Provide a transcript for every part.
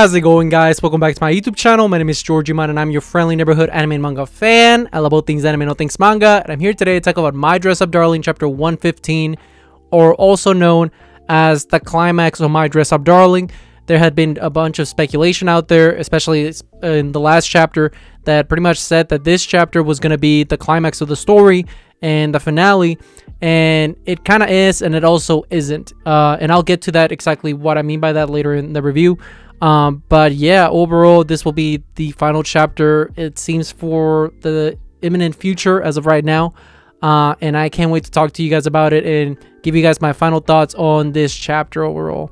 How's it going, guys? Welcome back to my YouTube channel. My name is Georgie Man, and I'm your friendly neighborhood anime and manga fan. I love all things anime and all things manga, and I'm here today to talk about My Dress Up Darling chapter 115, or also known as the climax of My Dress Up Darling. There had been a bunch of speculation out there, especially in the last chapter, that pretty much said that this chapter was going to be the climax of the story and the finale, and it kind of is, and it also isn't, and I'll get to that, exactly what I mean by that, later in the review. But yeah, overall this will be the final chapter, it seems, for the imminent future as of right now, and I can't wait to talk to you guys about it and give you guys my final thoughts on this chapter overall.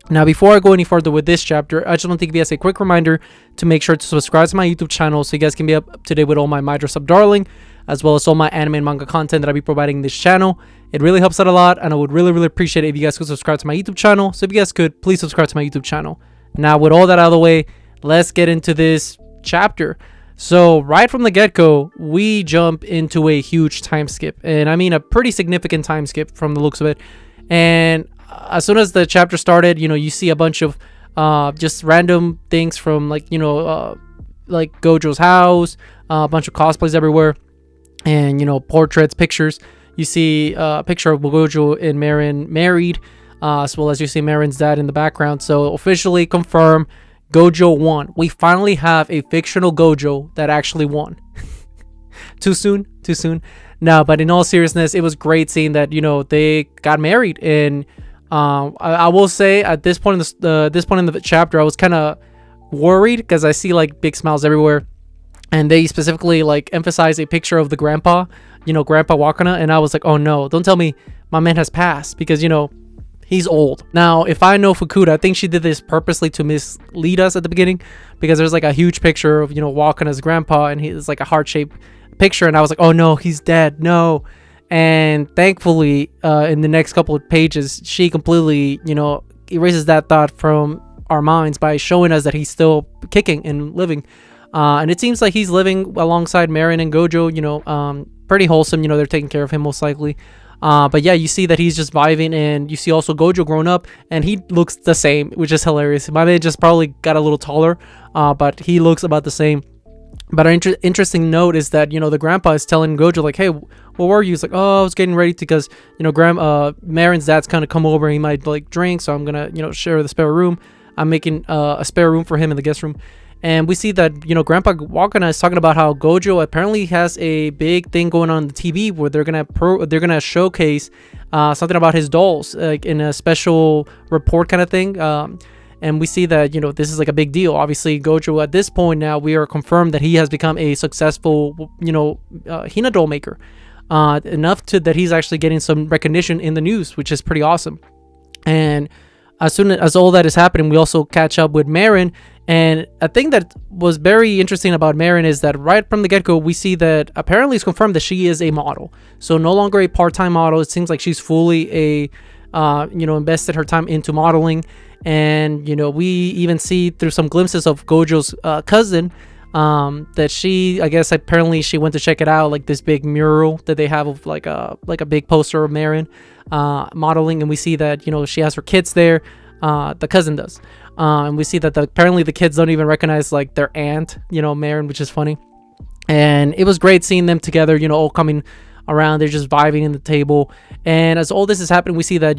Now, before I go any further with this chapter, I just want to give you guys a quick reminder to make sure to subscribe to my YouTube channel so you guys can be up to date with all my Dress Up Darling, as well as all my anime and manga content that I'll be providing in this channel. It really helps out a lot, and I would really appreciate it if you guys could subscribe to my YouTube channel. So if you guys could, please subscribe to my YouTube channel. Now, with all that out of the way, let's get into this chapter. So right from the get-go, we jump into a huge time skip, and I mean a pretty significant time skip from the looks of it. And as soon as the chapter started, you see a bunch of just random things from, like Gojo's house, a bunch of cosplays everywhere, and portraits, pictures. You see a picture of Gojo and Marin married, as well as you see Marin's dad in the background. So officially confirmed, Gojo won. We finally have a fictional Gojo that actually won. Too soon? No, but in all seriousness, it was great seeing that they got married. And I will say, at this point in the chapter, I was kind of worried because I see like big smiles everywhere, and they specifically like emphasize a picture of the grandpa, Grandpa Wakana, and I was like, oh no, don't tell me my man has passed, because he's old. Now, if I know Fukuda, I think she did this purposely to mislead us at the beginning, because there's like a huge picture of Wakana's grandpa, and he's like a heart-shaped picture, and I was like, oh no, he's dead, no. And thankfully, in the next couple of pages, she completely erases that thought from our minds by showing us that he's still kicking and living, and it seems like he's living alongside Marin and Gojo, pretty wholesome. They're taking care of him most likely. But yeah, you see that he's just vibing, and you see also Gojo grown up, and he looks the same, which is hilarious. My man just probably got a little taller, but he looks about the same. But an interesting note is that the grandpa is telling Gojo, like, hey, what were you? He's like, oh, I was getting ready to, because Marin's dad's kind of come over, and he might like drink, so I'm gonna share the spare room. I'm making a spare room for him in the guest room. And we see that Grandpa Wakana is talking about how Gojo apparently has a big thing going on the TV, where they're gonna showcase something about his dolls, like in a special report kind of thing. And we see that this is like a big deal. Obviously, Gojo, at this point now, we are confirmed that he has become a successful Hina doll maker, enough that he's actually getting some recognition in the news, which is pretty awesome. And as soon as all that is happening, we also catch up with Marin. And a thing that was very interesting about Marin is that right from the get-go, we see that apparently it's confirmed that she is a model. So no longer a part-time model. It seems like she's fully invested her time into modeling. And we even see through some glimpses of Gojo's cousin, that she, I guess, apparently she went to check it out, like this big mural that they have of like a big poster of Marin modeling. And we see that she has her kids there. The cousin does. And we see that apparently the kids don't even recognize like their aunt, Marin, which is funny. And it was great seeing them together, all coming around. They're just vibing in the table. And as all this is happening, we see that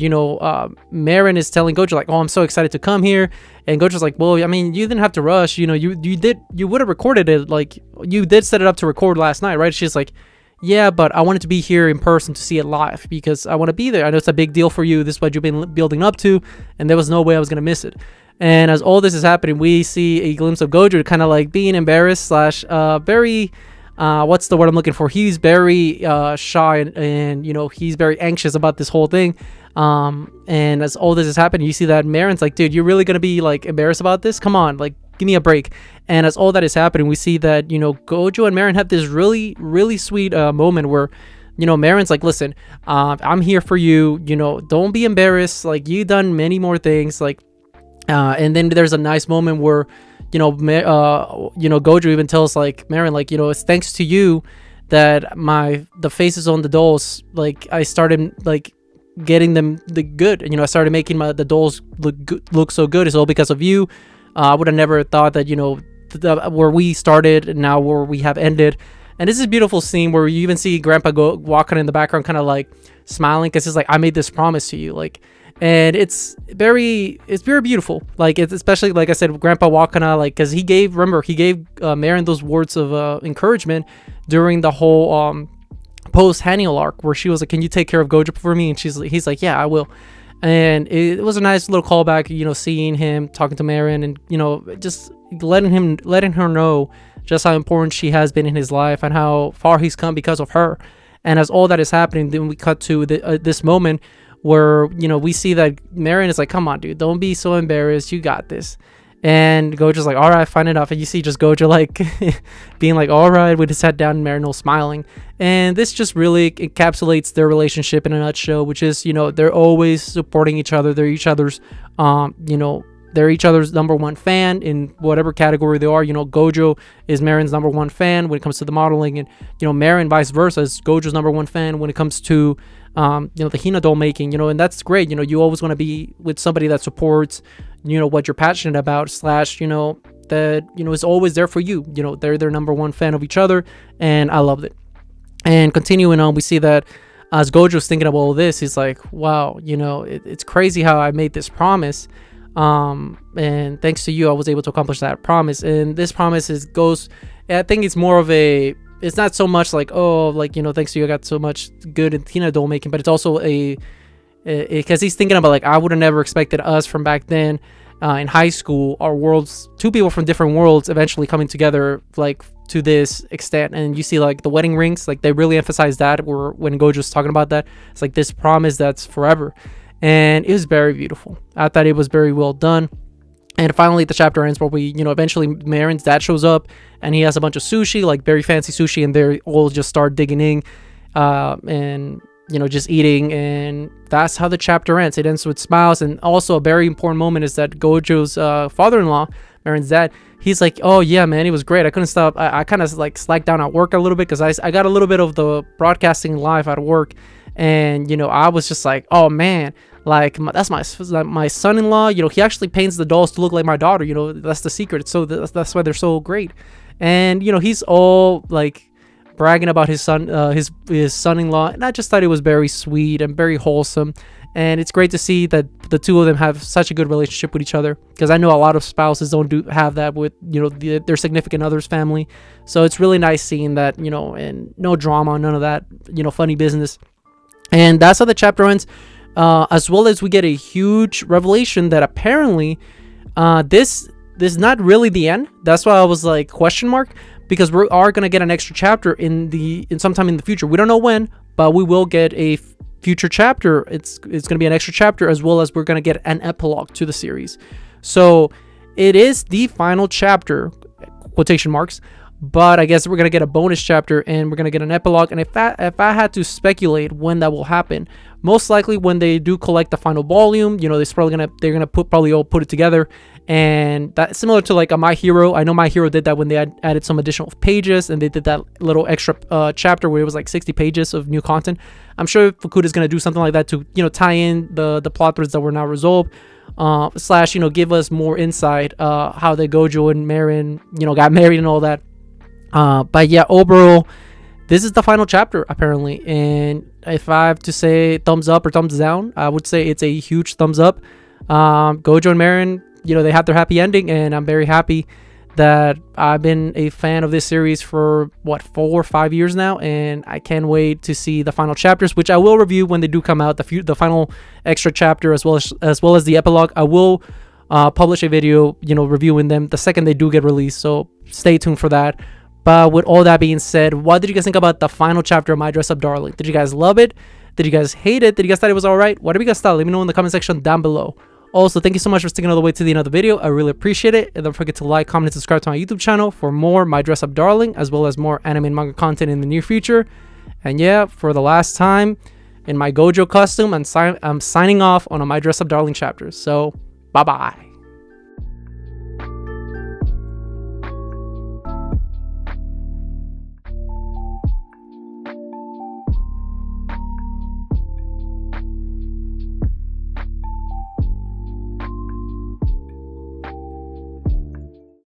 Marin is telling Gojo, like, oh, I'm so excited to come here. And Gojo's like, well, I mean, you didn't have to rush, you would have recorded it, like you did set it up to record last night, right? She's like, yeah, but I wanted to be here in person to see it live, because I want to be there. I know it's a big deal for you. This is what you've been building up to, and there was no way I was going to miss it. And as all this is happening, we see a glimpse of Gojo kind of like being embarrassed / very, what's the word I'm looking for? He's very shy, and he's very anxious about this whole thing. And as all this is happening, you see that Marin's like, dude, you're really going to be like embarrassed about this? Come on, like, give me a break. And as all that is happening, we see that Gojo and Marin have this really sweet moment where Marin's like, listen, I'm here for you, don't be embarrassed, like you've done many more things, like and then there's a nice moment where Gojo even tells like Marin, like, it's thanks to you that the faces on the dolls, like I started like getting them the good, I started making the dolls look so good. It's all because of you. I would have never thought that, where we started and now where we have ended. And this is a beautiful scene where you even see Grandpa go walking in the background, kind of like smiling, because it's like, I made this promise to you, like, and it's very beautiful. Like, it's especially, like I said, Grandpa walking out, like, because he gave Marin those words of encouragement during the whole post Haniel arc, where she was like, can you take care of Gojo for me? And he's like, yeah, I will. And it was a nice little callback, seeing him talking to Marin, and just letting her know just how important she has been in his life and how far he's come because of her. And as all that is happening, then we cut to this moment where we see that Marin is like, come on, dude, don't be so embarrassed, you got this. And Gojo's like, all right, fine enough. And you see just Gojo like being like, all right, with his head down, and Marin smiling. And this just really encapsulates their relationship in a nutshell, which is, they're always supporting each other. They're each other's, they're each other's number one fan in whatever category they are. Gojo is Marin's number one fan when it comes to the modeling, and Marin vice versa is Gojo's number one fan when it comes to the Hina doll making. And that's great. You always want to be with somebody that supports what you're passionate about, slash that is always there for you. They're their number one fan of each other, and I loved it. And continuing on, we see that as Gojo's thinking about all this, he's like, wow, it's crazy how I made this promise, and thanks to you I was able to accomplish that promise. And this promise I think it's more of it's not so much like, oh, like, thanks to you I got so much good in Hina doll making, but it's also because he's thinking about, like, I would have never expected us from back then in high school, our worlds, two people from different worlds eventually coming together, like, to this extent. And you see, like, the wedding rings, like, they really emphasize that when Gojo's talking about that. It's like this promise that's forever, and it was very beautiful. I thought it was very well done. And finally the chapter ends where we eventually Marin's dad shows up, and he has a bunch of sushi, like very fancy sushi, and they all just start digging in and just eating. And that's how the chapter ends. It ends with smiles. And also a very important moment is that Gojo's father-in-law, Marin's dad, he's like, oh yeah, man, it was great. I couldn't stop. I kind of like slacked down at work a little bit because I got a little bit of the broadcasting live at work, and I was just like, oh man, like, that's my son-in-law. He actually paints the dolls to look like my daughter. That's the secret. So that's why they're so great. And he's all like bragging about his son, his son-in-law, and I just thought it was very sweet and very wholesome. And it's great to see that the two of them have such a good relationship with each other, because I know a lot of spouses don't have that with their significant other's family. So it's really nice seeing that, and no drama, none of that funny business. And that's how the chapter ends, as well as we get a huge revelation that apparently this is not really the end. That's why I was like, question mark, because we are going to get an extra chapter in sometime in the future. We don't know when, but we will get a future chapter. It's going to be an extra chapter, as well as we're going to get an epilogue to the series. So it is the final chapter, quotation marks, but I guess we're going to get a bonus chapter and we're going to get an epilogue. And if I had to speculate when that will happen, most likely when they do collect the final volume, they're going to probably all put it together. And that's similar to like a My Hero. I know My Hero did that when they added some additional pages, and they did that little extra chapter where it was like 60 pages of new content. I'm sure Fukuda is going to do something like that to tie in the plot threads that were now resolved, slash give us more insight how the Gojo and Marin got married and all that. But yeah, overall, this is the final chapter apparently. And if I have to say thumbs up or thumbs down, I would say it's a huge thumbs up. Gojo and Marin, they had their happy ending, and I'm very happy that I've been a fan of this series for 4 or 5 years now, and I can't wait to see the final chapters, which I will review when they do come out. The final extra chapter, as well as the epilogue, I will publish a video reviewing them the second they do get released, so stay tuned for that. But with all that being said, what did you guys think about the final chapter of My Dress Up Darling? Did you guys love it? Did you guys hate it? Did you guys thought it was alright? Whatever you guys thought, let me know in the comment section down below. Also, thank you so much for sticking all the way to the end of the video. I really appreciate it. And don't forget to like, comment, and subscribe to my YouTube channel for more My Dress Up Darling, as well as more anime and manga content in the near future. And yeah, for the last time in my Gojo costume, I'm signing off on a My Dress Up Darling chapter. So, bye-bye.